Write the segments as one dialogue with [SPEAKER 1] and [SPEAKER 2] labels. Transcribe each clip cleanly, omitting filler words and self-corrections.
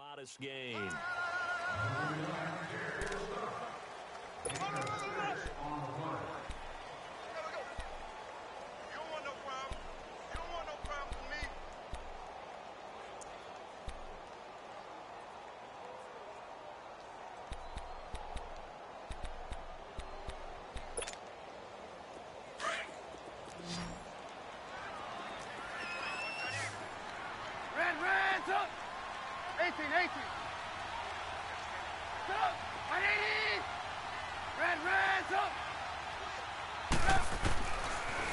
[SPEAKER 1] modest gain.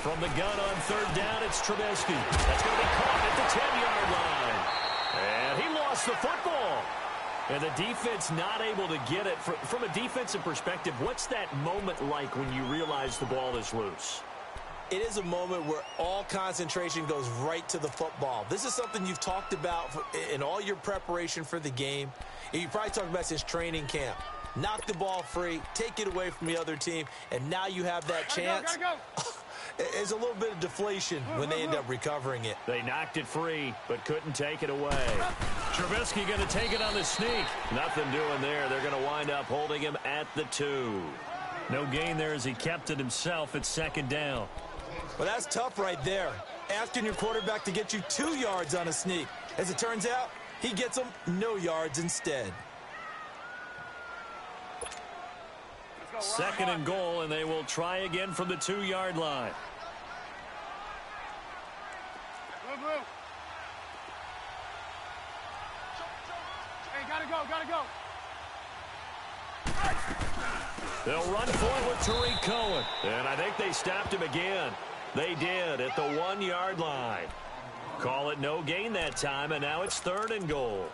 [SPEAKER 1] From the gun on third down, it's Trubisky. That's going to be caught at the 10-yard line. And he lost the football. And the defense not able to get it. From a defensive perspective, what's that moment like when you realize the ball is loose?
[SPEAKER 2] It is a moment where all concentration goes right to the football. This is something you've talked about in all your preparation for the game. And you probably talked about since training camp. Knock the ball free, take it away from the other team, and now you have that chance.
[SPEAKER 3] Gotta go.
[SPEAKER 2] There's a little bit of deflation when they end up recovering it.
[SPEAKER 1] They knocked it free, but couldn't take it away. Trubisky going to take it on the sneak. Nothing doing there. They're going to wind up holding him at the 2. No gain there as he kept it himself at second down.
[SPEAKER 2] Well, that's tough right there. Asking your quarterback to get you 2 yards on a sneak. As it turns out, he gets them no yards instead.
[SPEAKER 1] Second and goal, and they will try again from the 2-yard line.
[SPEAKER 3] Hey, gotta go.
[SPEAKER 1] They'll run for it with Tariq Cohen. And I think they stopped him again. They did at the 1-yard line. Call it no gain that time, and now it's third and goal.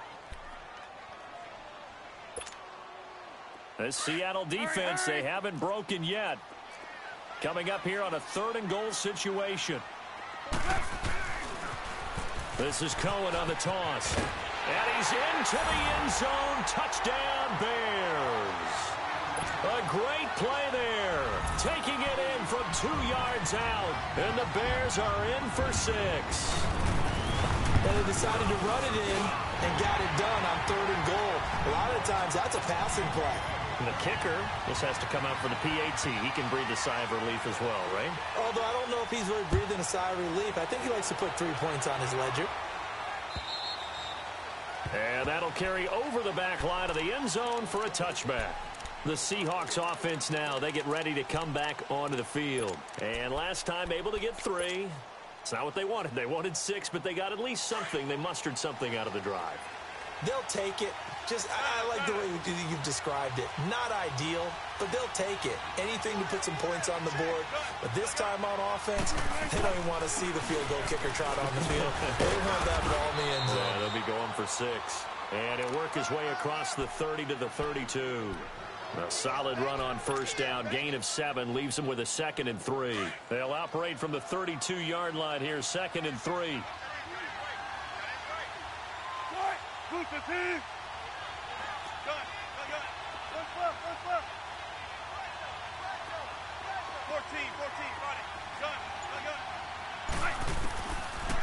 [SPEAKER 1] This Seattle defense, they haven't broken yet. Coming up here on a third and goal situation. This is Cohen on the toss. And he's into the end zone. Touchdown, Bears. A great play there. Taking it in from 2 yards out. And the Bears are in for 6.
[SPEAKER 2] And they decided to run it in and got it done on third and goal. A lot of times, that's a passing play.
[SPEAKER 1] And the kicker just has to come out for the PAT. He can breathe a sigh of relief as well, right?
[SPEAKER 2] Although I don't know if he's really breathing a sigh of relief. I think he likes to put 3 points on his ledger.
[SPEAKER 1] And that'll carry over the back line of the end zone for a touchback. The Seahawks offense now, they get ready to come back onto the field. And last time able to get 3. It's not what they wanted. They wanted 6, but they got at least something. They mustered something out of the drive.
[SPEAKER 2] They'll take it. I like the way you've described it. Not ideal, but they'll take it. Anything to put some points on the board. But this time on offense, they don't even want to see the field goal kicker trot on the field. They want that ball in the end zone.
[SPEAKER 1] Yeah, they'll be going for 6. And he'll work his way across the 30 to the 32. A solid run on first down. Gain of 7 leaves them with a 2nd and 3. They'll operate from the 32-yard line here. 2nd and 3.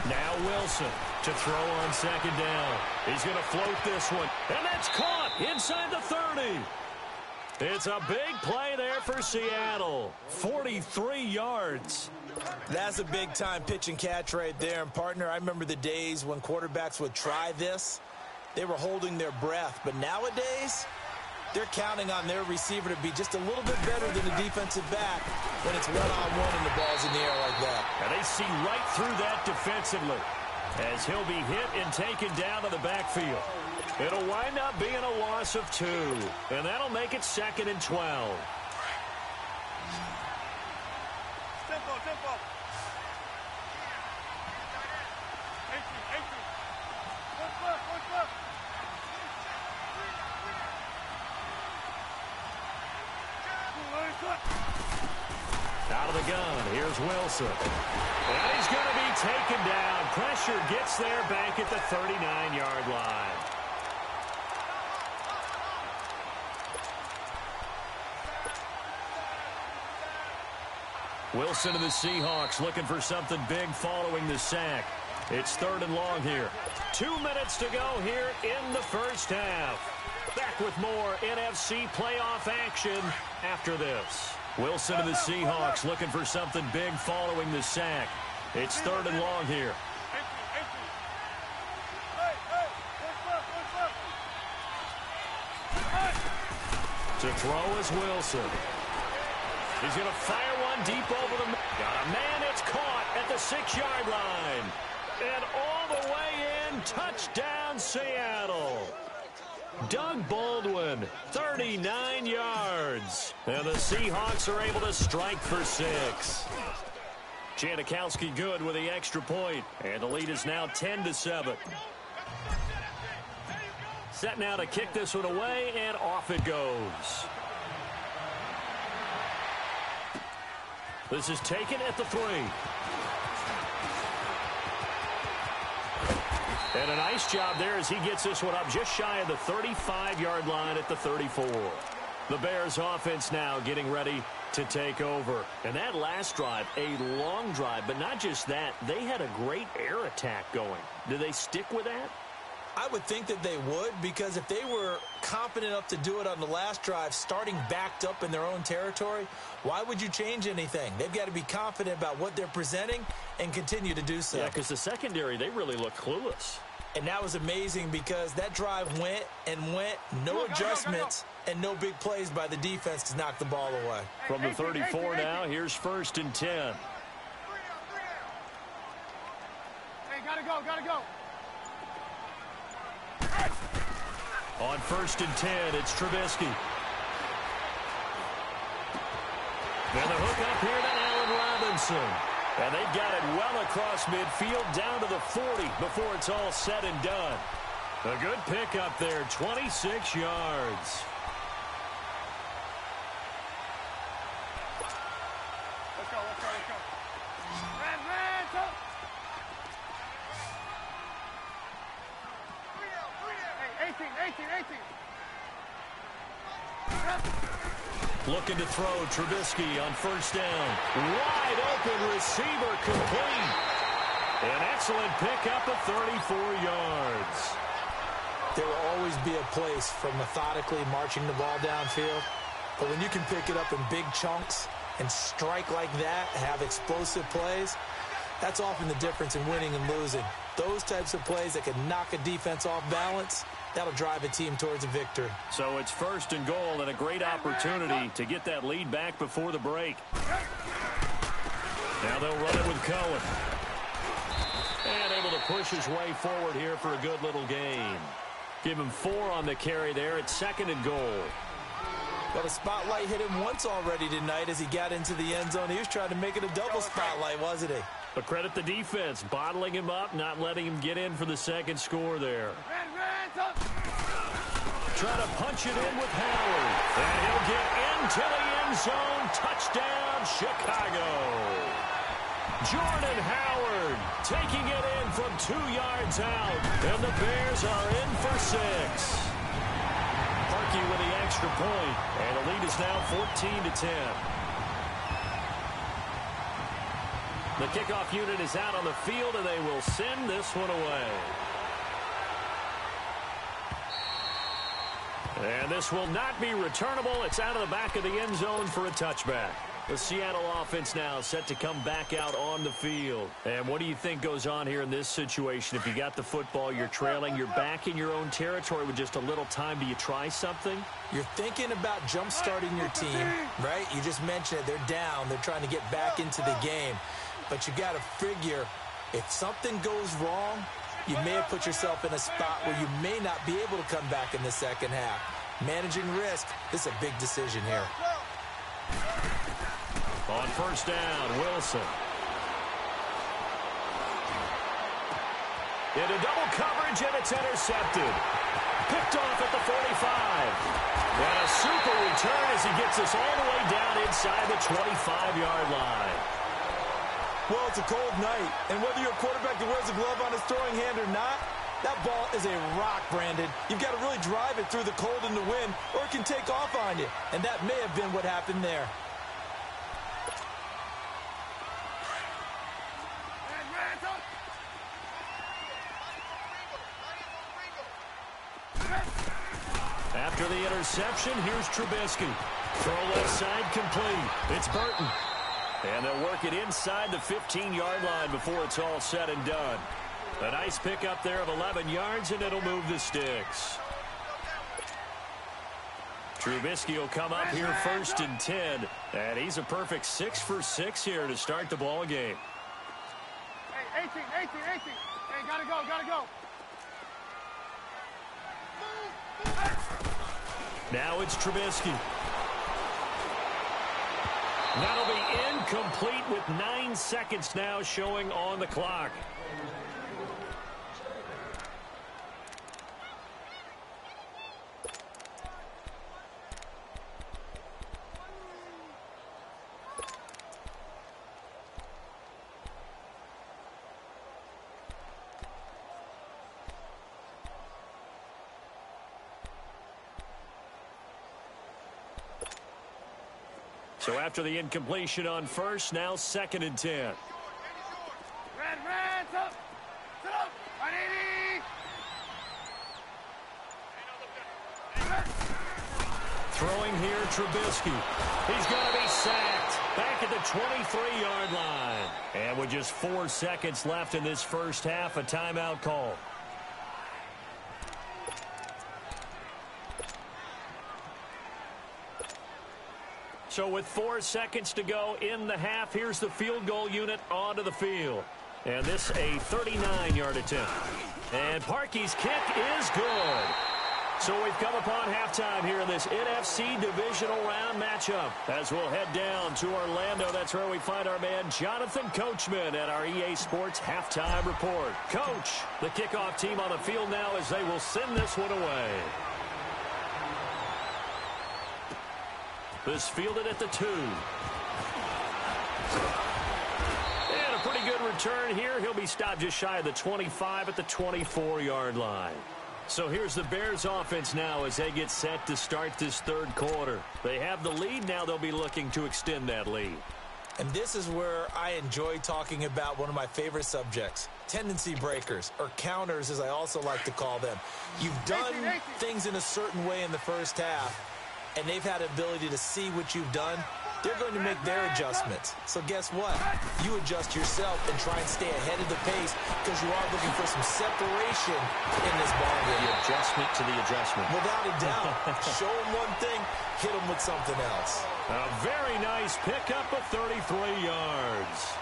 [SPEAKER 1] Now Wilson to throw on 2nd down. He's going to float this one. And that's caught inside the 30. It's a big play there for Seattle. 43 yards.
[SPEAKER 2] That's a big-time pitch and catch right there. And, partner, I remember the days when quarterbacks would try this. They were holding their breath. But nowadays, they're counting on their receiver to be just a little bit better than the defensive back when it's one-on-one and the ball's in the air like that.
[SPEAKER 1] And they see right through that defensively as he'll be hit and taken down to the backfield. It'll wind up being a loss of 2, and that'll make it 2nd and 12.
[SPEAKER 3] Tempo.
[SPEAKER 1] Out of the gun, here's Wilson. And he's going to be taken down. Pressure gets there back at the 39-yard line. Wilson and the Seahawks looking for something big following the sack. It's 3rd and long here. 2 minutes to go here in the first half. Back with more NFC playoff action after this. Wilson and the Seahawks looking for something big following the sack. It's 3rd and long here. To throw is Wilson. He's going to fire one deep over the... Got a man, it's caught at the 6-yard line. And all the way in, touchdown Seattle. Doug Baldwin, 39 yards. And the Seahawks are able to strike for 6. Janikowski good with the extra point. And the lead is now 10-7. Set now to kick this one away, and off it goes. This is taken at the 3. And a nice job there as he gets this one up just shy of the 35-yard line at the 34. The Bears offense now getting ready to take over. And that last drive, a long drive, but not just that, they had a great air attack going. Do they stick with that?
[SPEAKER 2] I would think that they would, because if they were confident enough to do it on the last drive, starting backed up in their own territory, why would you change anything? They've got to be confident about what they're presenting and continue to do so.
[SPEAKER 1] Yeah, because the secondary, they really look clueless.
[SPEAKER 2] And that was amazing because that drive went and went, no adjustments, and no big plays by the defense to knock the ball away.
[SPEAKER 1] From the 34 now, here's 1st and 10.
[SPEAKER 3] Hey, gotta go, gotta go.
[SPEAKER 1] On 1st and 10, it's Trubisky. And the hook up here to Allen Robinson. And they've got it well across midfield down to the 40 before it's all said and done. A good pickup there, 26 yards.
[SPEAKER 3] Let's go, let's go, let's go. Ran, top. Hey, 18.
[SPEAKER 1] Looking to throw, Trubisky on 1st down. Wide open receiver complete. An excellent pickup of 34 yards.
[SPEAKER 2] There will always be a place for methodically marching the ball downfield. But when you can pick it up in big chunks and strike like that, have explosive plays, that's often the difference in winning and losing. Those types of plays that can knock a defense off balance, that'll drive a team towards a victory.
[SPEAKER 1] So it's 1st and goal and a great opportunity to get that lead back before the break. Now they'll run it with Cohen. And able to push his way forward here for a good little gain. Give him 4 on the carry there at 2nd and goal.
[SPEAKER 2] Well, the spotlight hit him once already tonight as he got into the end zone. He was trying to make it a double spotlight, wasn't he?
[SPEAKER 1] But credit the defense, bottling him up, not letting him get in for the 2nd score there. Try to punch it in with Howard. And he'll get into the end zone. Touchdown, Chicago. Jordan Howard taking it in from 2 yards out. And the Bears are in for 6. Parkey with the extra point. And the lead is now 14-10. The kickoff unit is out on the field, and they will send this one away. And this will not be returnable. It's out of the back of the end zone for a touchback. The Seattle offense now set to come back out on the field. And what do you think goes on here in this situation? If you got the football, you're trailing, you're back in your own territory with just a little time. Do you try something?
[SPEAKER 2] You're thinking about jump-starting your team, right? You just mentioned it. They're down. They're trying to get back into the game. But you got to figure, if something goes wrong, you may have put yourself in a spot where you may not be able to come back in the second half. Managing risk, this is a big decision here.
[SPEAKER 1] On 1st down, Wilson. Into double coverage, and it's intercepted. Picked off at the 45. And a super return as he gets us all the way down inside the 25-yard line.
[SPEAKER 2] Well, it's a cold night, and whether you're a quarterback that wears a glove on his throwing hand or not, that ball is a rock, Brandon. You've got to really drive it through the cold and the wind, or it can take off on you, and that may have been what happened there.
[SPEAKER 1] After the interception, here's Trubisky. Throw left side complete. It's Burton. And they'll work it inside the 15-yard line before it's all said and done. A nice pickup there of 11 yards, and it'll move the sticks. Trubisky will come up here 1st and 10. And he's a perfect 6 for 6 here to start the ball game.
[SPEAKER 3] Hey, 18. Hey, gotta go.
[SPEAKER 1] Now it's Trubisky. That'll be incomplete with 9 seconds now showing on the clock. So after the incompletion on first, now 2nd and 10.
[SPEAKER 3] Red, sit up. 180.
[SPEAKER 1] Throwing here, Trubisky. He's going to be sacked. Back at the 23-yard line. And with just 4 seconds left in this first half, a timeout call. So with 4 seconds to go in the half, here's the field goal unit onto the field. And this a 39-yard attempt. And Parkey's kick is good. So we've come upon halftime here in this NFC divisional round matchup. As we'll head down to Orlando, that's where we find our man Jonathan Coachman at our EA Sports Halftime Report. Coach, the kickoff team on the field now as they will send this one away. This fielded at the 2. And a pretty good return here. He'll be stopped just shy of the 25 at the 24-yard line. So here's the Bears offense now as they get set to start this third quarter. They have the lead. Now they'll be looking to extend that lead.
[SPEAKER 2] And this is where I enjoy talking about one of my favorite subjects, tendency breakers, or counters as I also like to call them. You've done things in a certain way in the first half, and they've had the ability to see what you've done. They're going to make their adjustments. So guess what? You adjust yourself and try and stay ahead of the pace because you are looking for some separation in this ball game.
[SPEAKER 1] The adjustment to the adjustment.
[SPEAKER 2] Without a doubt. Show them one thing, hit them with something else.
[SPEAKER 1] A very nice pickup of 33 yards.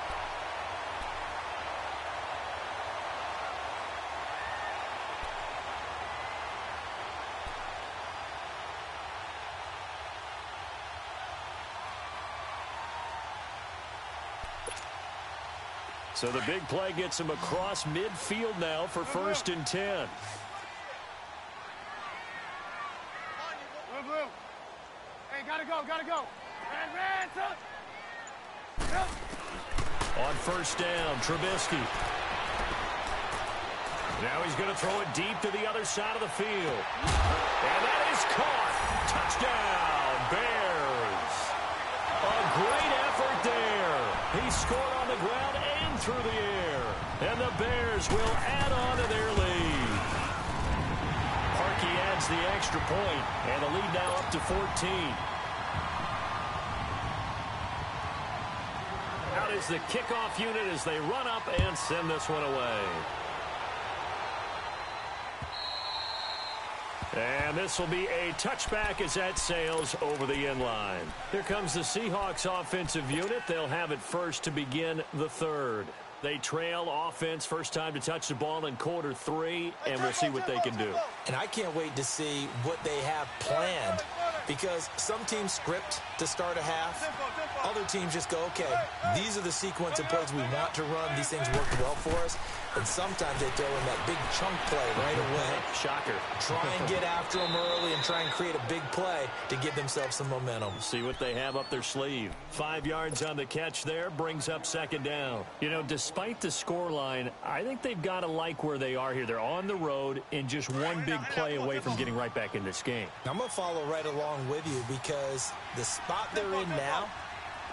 [SPEAKER 1] So the big play gets him across midfield now for 1st and 10.
[SPEAKER 3] Blue. Hey, gotta go. Red, up.
[SPEAKER 1] On 1st down, Trubisky. Now he's going to throw it deep to the other side of the field. And that is caught. Touchdown, Bears. A great effort there. He scored on the ground and through the air. And the Bears will add on to their lead. Parkey adds the extra point, and the lead now up to 14. Out is the kickoff unit as they run up and send this one away. And this will be a touchback as that sails over the end line. Here comes the Seahawks offensive unit. They'll have it first to begin the third. They trail offense first time to touch the ball in quarter 3, and we'll see what they can do.
[SPEAKER 2] And I can't wait to see what they have planned because some teams script to start a half. Other teams just go, okay, these are the sequence of plays we want to run. These things work well for us. And sometimes they throw in that big chunk play right away.
[SPEAKER 1] Shocker.
[SPEAKER 2] Try and get after them early and try and create a big play to give themselves some momentum.
[SPEAKER 1] See what they have up their sleeve. 5 yards on the catch there brings up 2nd down. You know, despite the scoreline, I think they've got to like where they are here. They're on the road and just one big play away from getting right back in this game.
[SPEAKER 2] I'm going to follow right along with you because the spot they're in now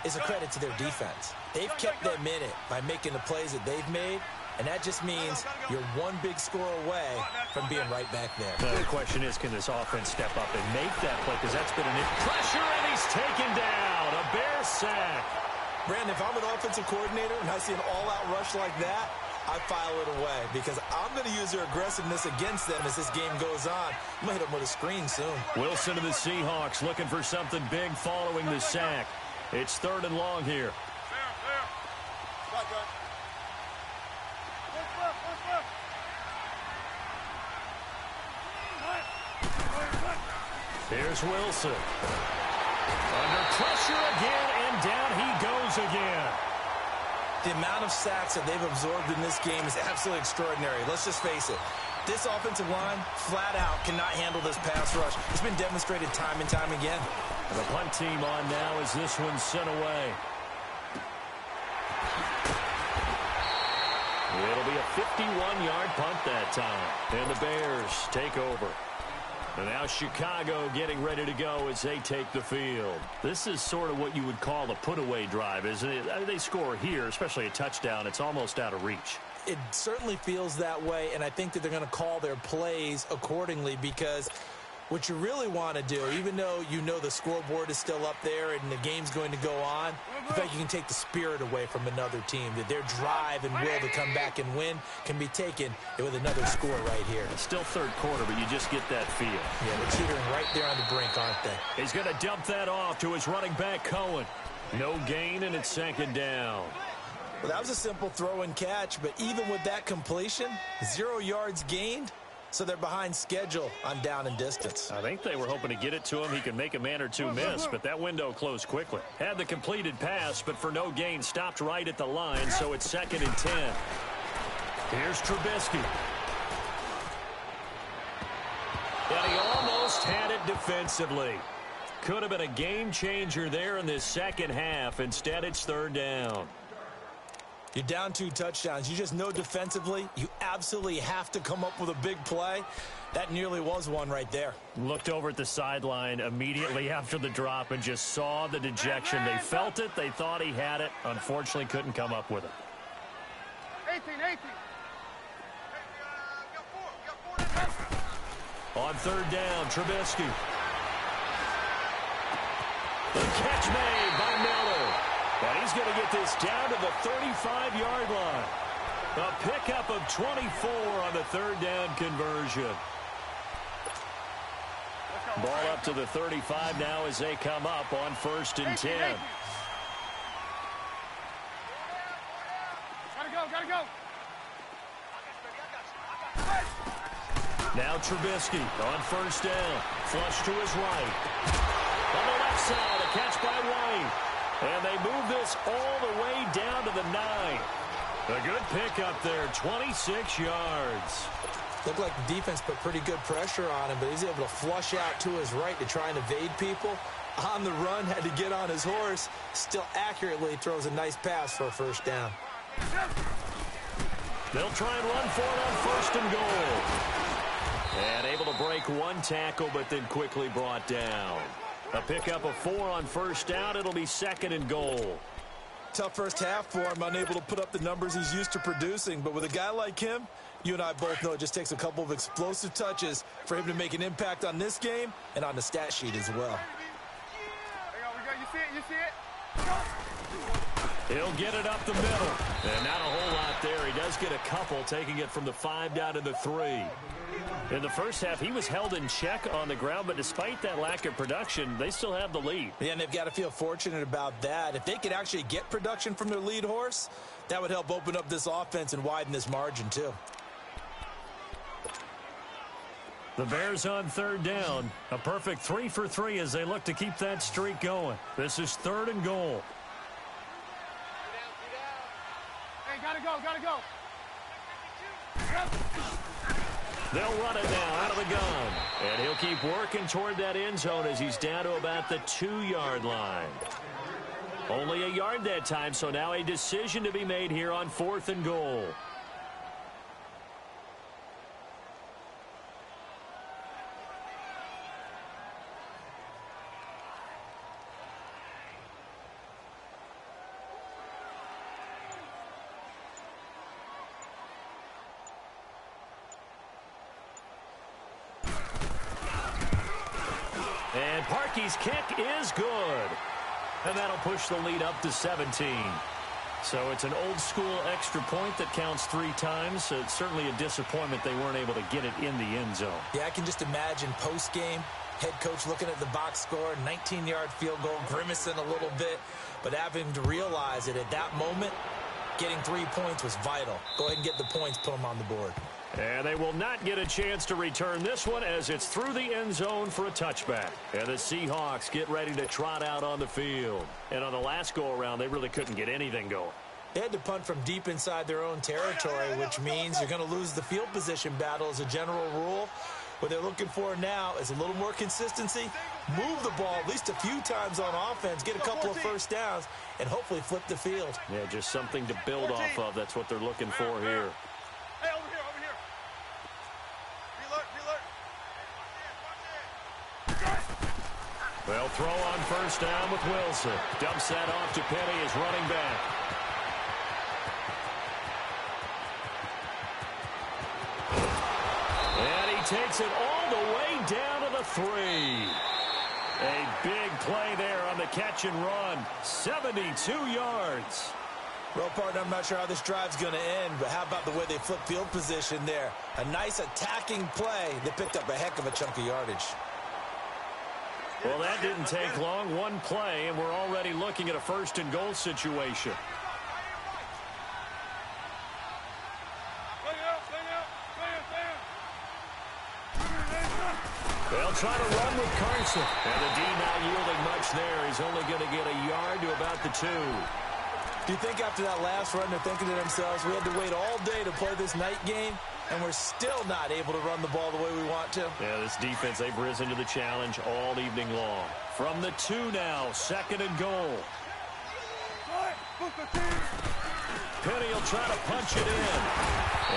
[SPEAKER 2] is a credit to their defense. They've kept them in it by making the plays that they've made, And that just means you're one big score away from being right back there.
[SPEAKER 1] The question is, can this offense step up and make that play? Because that's been pressure, and he's taken down. A Bear sack.
[SPEAKER 2] Brandon, if I'm an offensive coordinator and I see an all-out rush like that, I file it away because I'm going to use their aggressiveness against them as this game goes on. I'm going to hit them with a screen soon.
[SPEAKER 1] Wilson of the Seahawks looking for something big following the sack. It's 3rd and long here. Here's Wilson. Under pressure again, and down he goes again.
[SPEAKER 2] The amount of sacks that they've absorbed in this game is absolutely extraordinary. Let's just face it. This offensive line, flat out, cannot handle this pass rush. It's been demonstrated time and time again.
[SPEAKER 1] And the punt team on now as this one's sent away. It'll be a 51-yard punt that time. And the Bears take over. And now Chicago getting ready to go as they take the field. This is sort of what you would call a put-away drive, isn't it? They score here, especially a touchdown. It's almost out of reach.
[SPEAKER 2] It certainly feels that way, and I think that they're going to call their plays accordingly because what you really want to do, even though you know the scoreboard is still up there and the game's going to go on, the fact you can take the spirit away from another team, that their drive and will to come back and win can be taken with another score right here.
[SPEAKER 1] It's still 3rd quarter, but you just get that feel.
[SPEAKER 2] Yeah, they're teetering right there on the brink, aren't they?
[SPEAKER 1] He's going to dump that off to his running back, Cohen. No gain, and it's 2nd down.
[SPEAKER 2] Well, that was a simple throw and catch, but even with that completion, 0 yards gained. So they're behind schedule on down and distance.
[SPEAKER 1] I think they were hoping to get it to him. He could make a man or two miss, but that window closed quickly. Had the completed pass, but for no gain, stopped right at the line, so it's 2nd and 10. Here's Trubisky. And he almost had it defensively. Could have been a game changer there in this second half. Instead, it's 3rd down.
[SPEAKER 2] You're down 2 touchdowns. You just know defensively you absolutely have to come up with a big play. That nearly was one right there.
[SPEAKER 1] Looked over at the sideline immediately after the drop and just saw the dejection. They felt it. They thought he had it. Unfortunately, couldn't come up with it.
[SPEAKER 3] 18.
[SPEAKER 1] On 3rd down, Trubisky. The catch made by Miller. And he's going to get this down to the 35-yard line. A pickup of 24 on the 3rd down conversion. Ball up to the 35 now as they come up on 1st and 10.
[SPEAKER 3] Gotta go.
[SPEAKER 1] Now Trubisky on 1st down. Flush to his right. On the left side, a catch by White. And they move this all the way down to the 9. A good pickup there, 26 yards.
[SPEAKER 2] Looked like the defense put pretty good pressure on him, but he's able to flush out to his right to try and evade people. On the run, had to get on his horse. Still accurately throws a nice pass for a 1st down.
[SPEAKER 1] They'll try and run for it on 1st and goal. And able to break one tackle, but then quickly brought down. A pickup of 4 on 1st down. It'll be 2nd and goal.
[SPEAKER 2] Tough first half for him, unable to put up the numbers he's used to producing. But with a guy like him, you and I both know it just takes a couple of explosive touches for him to make an impact on this game and on the stat sheet as well.
[SPEAKER 3] You see it?
[SPEAKER 1] He'll get it up the middle. And not a whole lot there. He does get a couple, taking it from the 5 down to the 3. In the first half, he was held in check on the ground, but despite that lack of production, they still have the lead.
[SPEAKER 2] Yeah, and they've got to feel fortunate about that. If they could actually get production from their lead horse, that would help open up this offense and widen this margin too.
[SPEAKER 1] The Bears on 3rd down. A perfect 3 for 3 as they look to keep that streak going. This is 3rd and goal.
[SPEAKER 3] Hey, gotta go.
[SPEAKER 1] They'll run it now out of the gun. And he'll keep working toward that end zone as he's down to about the 2-yard line. Only a yard that time, so now a decision to be made here on 4th and goal. And Parkey's kick is good. And that'll push the lead up to 17. So it's an old-school extra point that counts 3 times. So it's certainly a disappointment they weren't able to get it in the end zone.
[SPEAKER 2] Yeah, I can just imagine post-game, head coach looking at the box score, 19-yard field goal, grimacing a little bit, but having to realize that at that moment, getting 3 points was vital. Go ahead and get the points, put them on the board.
[SPEAKER 1] And they will not get a chance to return this one as it's through the end zone for a touchback. And the Seahawks get ready to trot out on the field. And on the last go-around, they really couldn't get anything going.
[SPEAKER 2] They had to punt from deep inside their own territory, which means you're going to lose the field position battle as a general rule. What they're looking for now is a little more consistency, move the ball at least a few times on offense, get a couple of first downs, and hopefully flip the field.
[SPEAKER 1] Yeah, just something to build off of. That's what they're looking for here.
[SPEAKER 3] Hey, over here, over here. Be alert.
[SPEAKER 1] They'll throw on first down with Wilson. Dumps that off to Penny as running back. And he takes it all the way down to the 3. A big play there on the catch and run. 72 yards.
[SPEAKER 2] Well, partner, I'm not sure how this drive's going to end, but how about the way they flip field position there? A nice attacking play. They picked up a heck of a chunk of yardage.
[SPEAKER 1] Well, that didn't take long. One play, and we're already looking at a first and goal situation. They'll try to run with Carson. And the D not yielding much there. He's only going to get a yard to about the 2.
[SPEAKER 2] Do you think after that last run they're thinking to themselves, we had to wait all day to play this night game, and we're still not able to run the ball the way we want to?
[SPEAKER 1] Yeah, this defense, they've risen to the challenge all evening long. From the 2 now, second and goal. Penny will try to punch it in.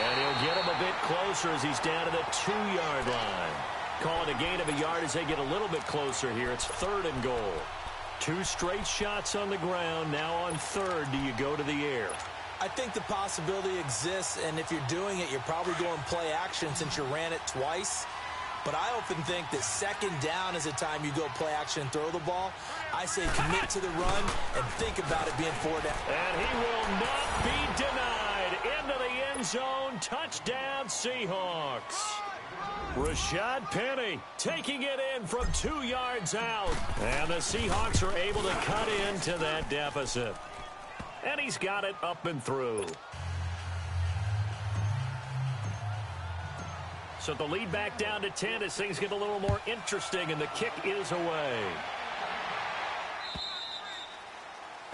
[SPEAKER 1] And he'll get him a bit closer as he's down to the 2-yard line. Call it a gain of a yard as they get a little bit closer here. It's third and goal. 2 straight shots on the ground. Now on third, do you go to the air?
[SPEAKER 2] I think the possibility exists, and if you're doing it, you're probably going play action since you ran it twice. But I often think that second down is a time you go play action and throw the ball. I say commit to the run and think about it being 4 down.
[SPEAKER 1] And he will not be denied. Into the end zone. Touchdown, Seahawks. Rashad Penny taking it in from 2 yards out. And the Seahawks are able to cut into that deficit. And he's got it up and through. So the lead back down to 10 as things get a little more interesting, and the kick is away.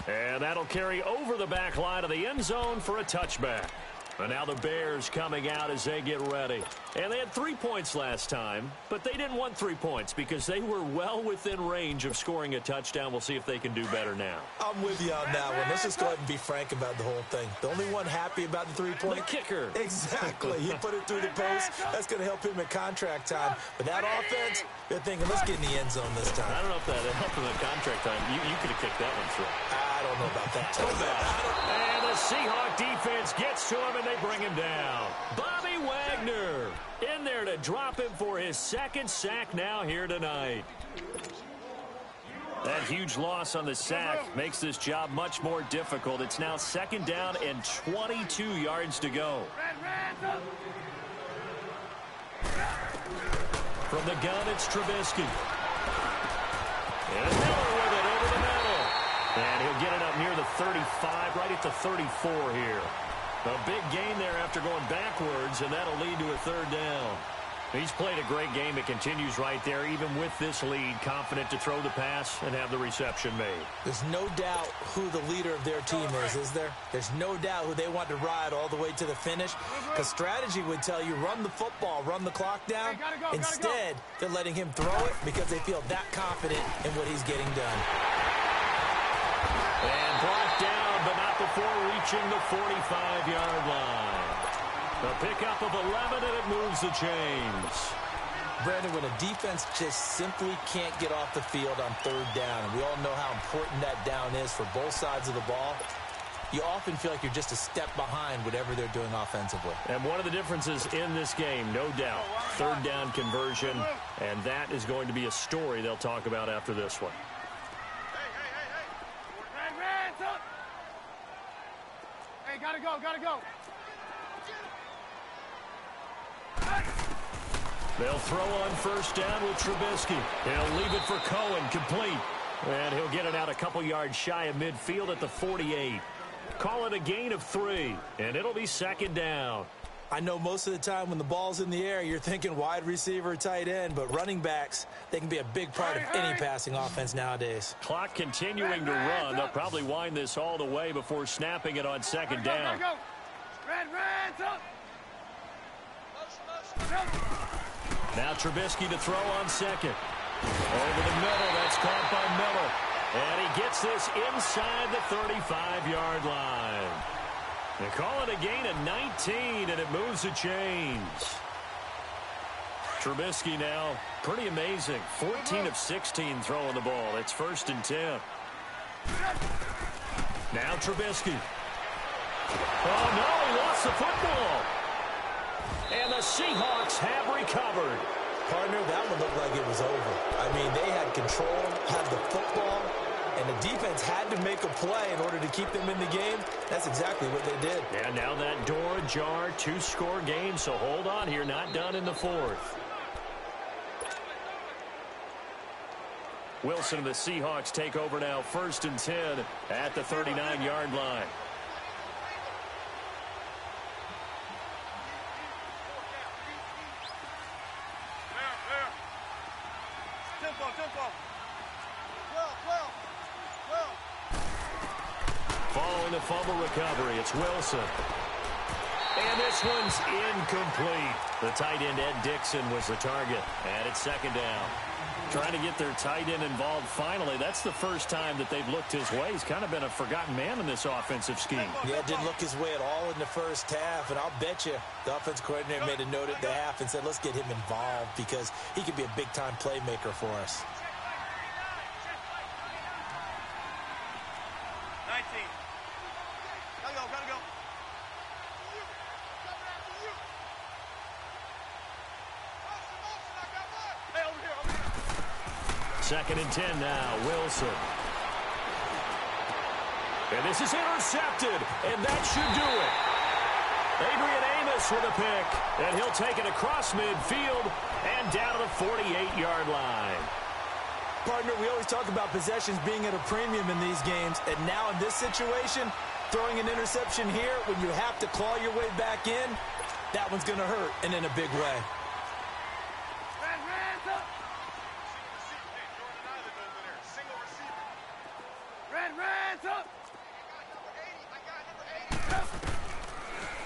[SPEAKER 1] And that'll carry over the back line of the end zone for a touchback. And now the Bears coming out as they get ready. And they had 3 points last time, but they didn't want 3 points because they were well within range of scoring a touchdown. We'll see if they can do better now.
[SPEAKER 2] I'm with you on that one. Let's just go ahead and be frank about the whole thing. The only one happy about the 3-point?
[SPEAKER 1] The kicker.
[SPEAKER 2] Exactly. He put it through the post. That's going to help him at contract time. But that offense, they're thinking, let's get in the end zone this time.
[SPEAKER 1] I don't know if that helped him at contract time. You could have kicked that one through.
[SPEAKER 2] I don't know about that.
[SPEAKER 1] And the Seahawk defense gets to him, and they bring him down. Bobby Wagner in there to drop him for his second sack now here tonight. That huge loss on the sack makes this job much more difficult. It's now second down and 22 yards to go. From the gun, it's Trubisky. And Miller with it over the middle. And he'll get it up near the 35, right at the 34 here. A big gain there after going backwards, and that'll lead to a third down. He's played a great game. It continues right there, even with this lead, confident to throw the pass and have the reception made.
[SPEAKER 2] There's no doubt who the leader of their team is there? There's no doubt who they want to ride all the way to the finish, because strategy would tell you run the football, run the clock down. Instead, they're letting him throw it because they feel that confident in what he's getting done.
[SPEAKER 1] And brought down, but not before reaching the 45-yard line. A pickup of 11, and it moves the chains.
[SPEAKER 2] Brandon, when a defense just simply can't get off the field on third down, and we all know how important that down is for both sides of the ball, you often feel like you're just a step behind whatever they're doing offensively.
[SPEAKER 1] And one of the differences in this game, no doubt, third down conversion, and that is going to be a story they'll talk about after this one.
[SPEAKER 3] Hey, gotta go, gotta go.
[SPEAKER 1] They'll throw on first down with Trubisky. He'll leave it for Cohen, complete. And he'll get it out a couple yards shy of midfield at the 48. Call it a gain of 3, and it'll be second down.
[SPEAKER 2] I know most of the time when the ball's in the air, you're thinking wide receiver, tight end, but running backs, they can be a big part of any passing offense nowadays.
[SPEAKER 1] Clock continuing to run. They'll probably wind this all the way before snapping it on second down. Now Trubisky to throw on second. Over the middle, that's caught by Miller. And he gets this inside the 35-yard line. They call it a gain of 19, and it moves the chains. Trubisky now, pretty amazing. 14 of 16 throwing the ball. It's 1st and 10. Now Trubisky. Oh, no, he lost the football. And the Seahawks have recovered.
[SPEAKER 2] Partner, that one looked like it was over. I mean, they had control, had the football, and the defense had to make a play in order to keep them in the game. That's exactly what they did.
[SPEAKER 1] And now that door ajar, 2-score game, so hold on here, not done in the 4th. Wilson and the Seahawks take over now, 1st and 10 at the 39-yard line. Following the fumble recovery, it's Wilson. And this one's incomplete. The tight end, Ed Dixon, was the target. And it's second down. Trying to get their tight end involved finally. That's the first time that they've looked his way. He's kind of been a forgotten man in this offensive scheme.
[SPEAKER 2] Yeah, it didn't look his way at all in the first half. And I'll bet you the offensive coordinator made a note at the half and said, let's get him involved because he could be a big-time playmaker for us.
[SPEAKER 3] 19. Gotta go. Hey, over here.
[SPEAKER 1] 2nd and 10 now, Wilson. And this is intercepted, and that should do it. Adrian Amos with a pick, and he'll take it across midfield and down to the 48-yard line.
[SPEAKER 2] Partner, we always talk about possessions being at a premium in these games, and now in this situation, throwing an interception here when you have to claw your way back in, that one's going to hurt, and in a big way.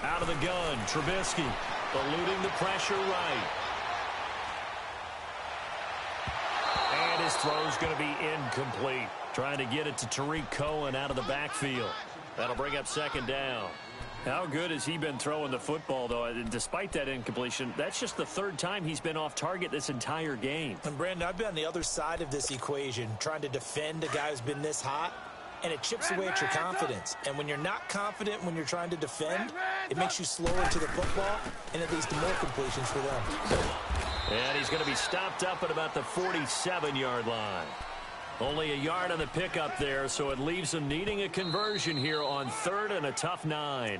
[SPEAKER 1] Out of the gun, Trubisky eluding the pressure right. And his throw's going to be incomplete. Trying to get it to Tariq Cohen out of the backfield. That'll bring up second down. How good has he been throwing the football, though? Despite that incompletion, that's just the 3rd time he's been off target this entire game.
[SPEAKER 2] And, Brandon, I've been on the other side of this equation, trying to defend a guy who's been this hot, and it chips away at your confidence. And when you're not confident when you're trying to defend, it makes you slower to the football, and it leads to more completions for them.
[SPEAKER 1] And he's going to be stopped up at about the 47-yard line. Only a yard on the pickup there, so it leaves them needing a conversion here on 3rd and a tough 9.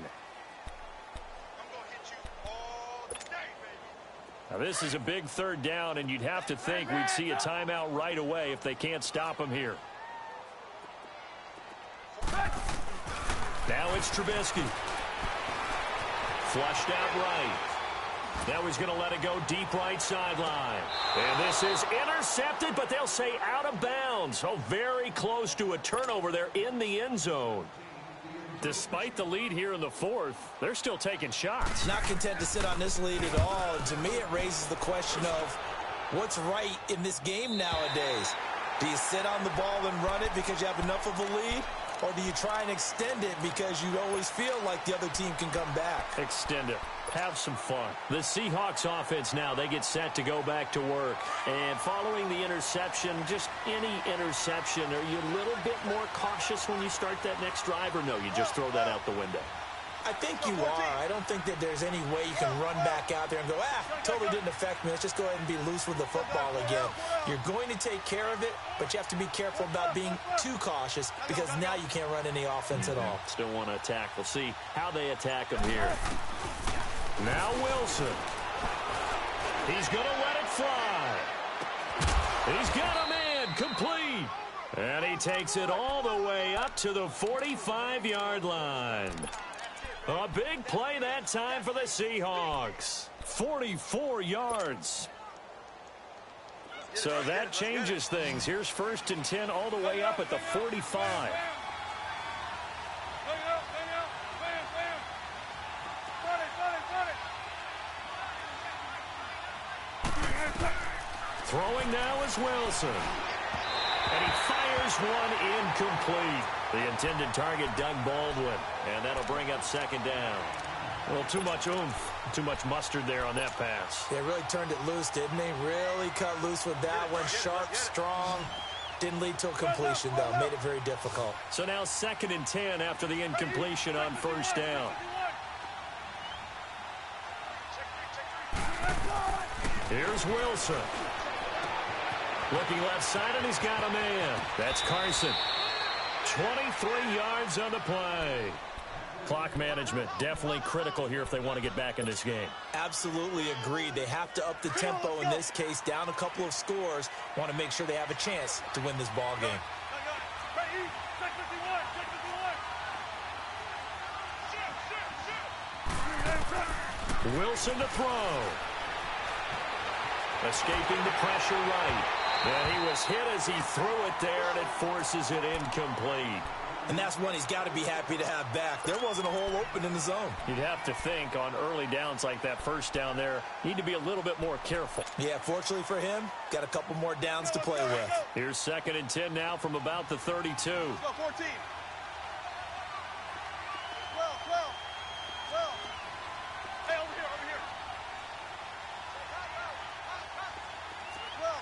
[SPEAKER 1] Now, this is a big 3rd down, and you'd have to think we'd see a timeout right away if they can't stop him here. Now it's Trubisky. Flushed out right. Now he's going to let it go deep right sideline. And this is intercepted, but they'll say out of bounds. Oh, very close to a turnover there in the end zone. Despite the lead here in the 4th, they're still taking shots.
[SPEAKER 2] Not content to sit on this lead at all. And to me, it raises the question of what's right in this game nowadays. Do you sit on the ball and run it because you have enough of a lead? or do you try and extend it because you always feel like the other team can come back?
[SPEAKER 1] Extend it. Have some fun. The Seahawks offense now, they get set to go back to work. And following the interception, just any interception, are you a little bit more cautious when you start that next drive, or no, you just throw that out the window?
[SPEAKER 2] I think you are. I don't think that there's any way you can run back out there and go, totally didn't affect me. Let's just go ahead and be loose with the football again. You're going to take care of it, but you have to be careful about being too cautious because now you can't run any offense at all.
[SPEAKER 1] Still want to attack. We'll see how they attack him here. Now Wilson. He's going to let it fly. He's got a man complete. And he takes it all the way up to the 45-yard line. A big play that time for the Seahawks. 44 yards. So that changes things. Here's 1st and 10 all the way up at the 45. Throwing now is Wilson. And he fires one incomplete. The intended target, Doug Baldwin. And that'll bring up 2nd down. Well, too much oomph, too much mustard there on that pass.
[SPEAKER 2] They really turned it loose, didn't they? Really cut loose with that one. Sharp, strong. Didn't lead to a completion, though. Made it very difficult.
[SPEAKER 1] So now 2nd and 10 after the incompletion on 1st down. Here's Wilson. Looking left side, and he's got a man. That's Carson. 23 yards on the play. Clock management definitely critical here if they want to get back in this game.
[SPEAKER 2] Absolutely agreed. They have to up the tempo in this case, down a couple of scores. Want to make sure they have a chance to win this ball game.
[SPEAKER 1] Wilson to throw. Escaping the pressure right. And he was hit as he threw it there, and it forces it incomplete.
[SPEAKER 2] And that's one he's got to be happy to have back. There wasn't a hole open in the zone.
[SPEAKER 1] You'd have to think on early downs like that 1st down there, need to be a little bit more careful.
[SPEAKER 2] Yeah, fortunately for him, got a couple more downs to play with.
[SPEAKER 1] Here's 2nd and 10 now from about the 32.
[SPEAKER 3] 14. 12. Hey, over here. 12.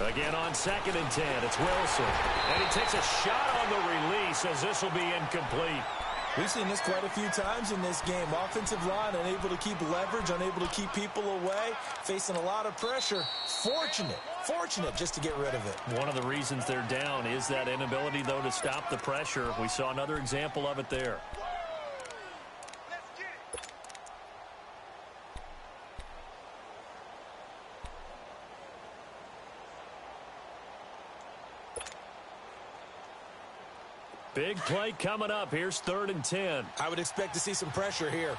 [SPEAKER 1] Again on 2nd and 10, it's Wilson. And he takes a shot on the release as this will be incomplete.
[SPEAKER 2] We've seen this quite a few times in this game. Offensive line unable to keep leverage, unable to keep people away, facing a lot of pressure. Fortunate just to get rid of it.
[SPEAKER 1] One of the reasons they're down is that inability, though, to stop the pressure. We saw another example of it there. Big play coming up. Here's 3rd and 10.
[SPEAKER 2] I would expect to see some pressure here.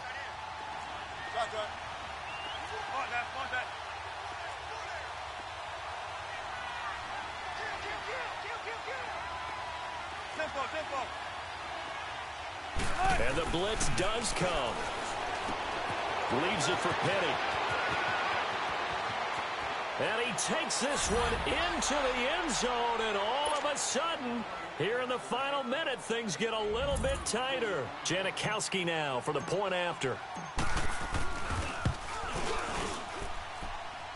[SPEAKER 1] And the blitz does come. Leaves it for Petty. And he takes this one into the end zone, and all of a sudden, here in the final minute, things get a little bit tighter. Janikowski now for the point after.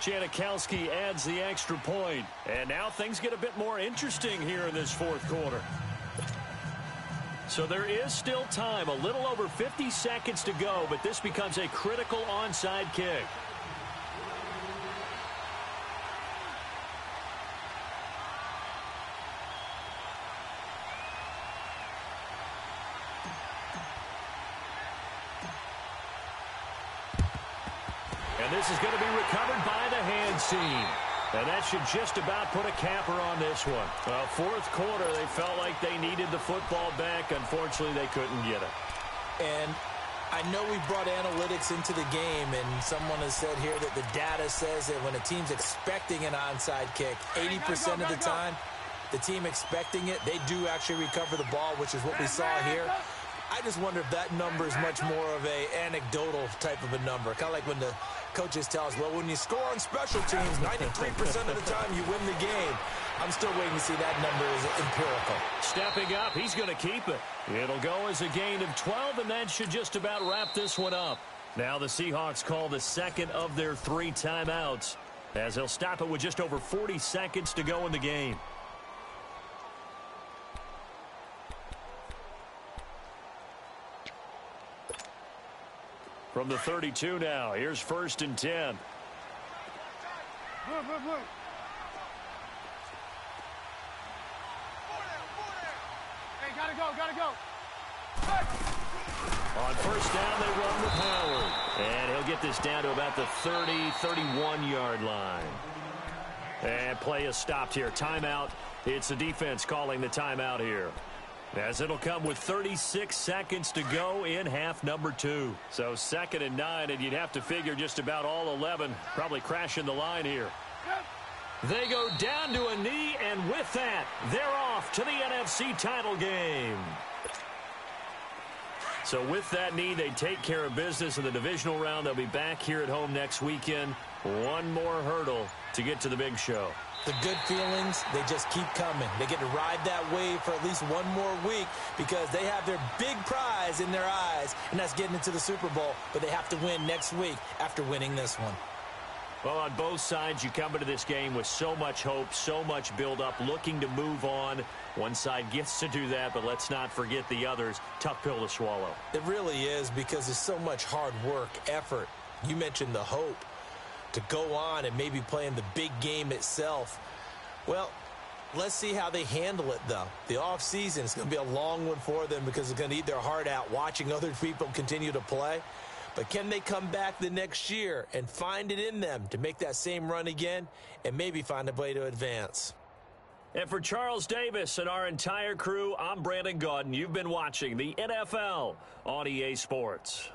[SPEAKER 1] Janikowski adds the extra point. And now things get a bit more interesting here in this 4th quarter. So there is still time, a little over 50 seconds to go, but this becomes a critical onside kick. And this is going to be recovered by the hands team. And that should just about put a capper on this one. 4th quarter, they felt like they needed the football back. Unfortunately, they couldn't get it.
[SPEAKER 2] And I know we brought analytics into the game, and someone has said here that the data says that when a team's expecting an onside kick, 80% of the time, the team expecting it, they do actually recover the ball, which is what we saw here. I just wonder if that number is much more of a anecdotal type of a number. Kind of like when the coaches tell us, well, when you score on special teams, 93% of the time you win the game. I'm still waiting to see that number is empirical.
[SPEAKER 1] Stepping up, he's going to keep it. It'll go as a gain of 12, and that should just about wrap this one up. Now the Seahawks call the second of their 3 timeouts, as they'll stop it with just over 40 seconds to go in the game. From the 32 now, here's 1st and 10.
[SPEAKER 3] Move, move, move. Hey, gotta go, gotta go.
[SPEAKER 1] On 1st down, they run with Howard. And he'll get this down to about the 30, 31-yard line. And play is stopped here. Timeout. It's the defense calling the timeout here, as it'll come with 36 seconds to go in half number 2. So 2nd and 9, and you'd have to figure just about all 11 probably crashing the line here. They go down to a knee, and with that, they're off to the NFC title game. So with that knee, they take care of business in the divisional round. They'll be back here at home next weekend. One more hurdle to get to the big show.
[SPEAKER 2] The good feelings, they just keep coming. They get to ride that wave for at least one more week because they have their big prize in their eyes, and that's getting into the Super Bowl. But they have to win next week after winning this one.
[SPEAKER 1] Well, on both sides, you come into this game with so much hope, so much build-up, looking to move on. One side gets to do that, but let's not forget the others. Tough pill to swallow.
[SPEAKER 2] It really is, because there's so much hard work, effort. You mentioned the hope to go on and maybe play in the big game itself. Well, let's see how they handle it, though. The offseason is going to be a long one for them because it's going to eat their heart out watching other people continue to play. But can they come back the next year and find it in them to make that same run again and maybe find a way to advance?
[SPEAKER 1] And for Charles Davis and our entire crew, I'm Brandon Gaudin. You've been watching the NFL on EA Sports.